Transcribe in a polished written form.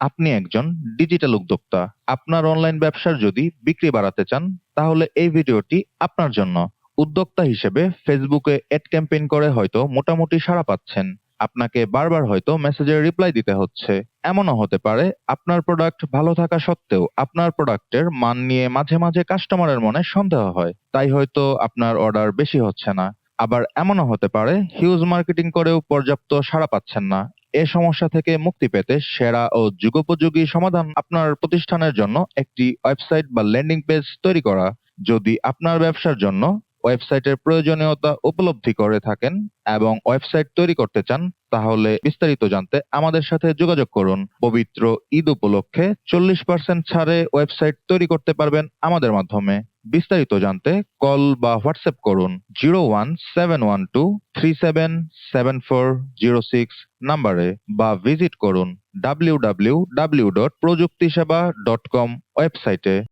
আপনি একজন ডিজিটাল উদ্যোক্তা। আপনার অনলাইন ব্যবসার যদি বিক্রি বাড়াতে চান, তাহলে এই ভিডিওটি আপনার জন্য। উদ্যোক্তা হিসেবে ফেসবুকে এড ক্যাম্পেইন করে হয়তো মোটামুটি সাড়া পাচ্ছেন। আপনাকে বারবার হয়তো মেসেজের রিপ্লাই দিতে হচ্ছে। এমনও হতে পারে আপনার প্রোডাক্ট ভালো থাকা সত্ত্বেও আপনার প্রোডাক্টের মান নিয়ে মাঝে মাঝে কাস্টমারের মনে সন্দেহ হয়। তাই হয়তো আপনার অর্ডার বেশি হচ্ছে না। আবার এমনও হতে পারে হিউজ মার্কেটিং করেও পর্যাপ্ত সাড়া পাচ্ছেন না। এ সমস্যা থেকে মুক্তি পেতে সেরা ও যুগোপযোগী সমাধান আপনার প্রতিষ্ঠানের জন্য একটি ওয়েবসাইট বা ল্যান্ডিং পেজ তৈরি করা। যদি আপনার ব্যবসার জন্য ওয়েবসাইটের প্রয়োজনীয়তা উপলব্ধি করে থাকেন এবং ওয়েবসাইট তৈরি করতে চান, তাহলে বিস্তারিত জানতে আমাদের সাথে যোগাযোগ করুন। পবিত্র ঈদ উপলক্ষে 40% ছাড়ে ওয়েবসাইট তৈরি করতে পারবেন আমাদের মাধ্যমে। বিস্তারিত জানতে কল বা হোয়াটসঅ্যাপ করুন 01712377406 নাম্বারে, বা ভিজিট করুন www.projuktiseba.com ওয়েবসাইটে।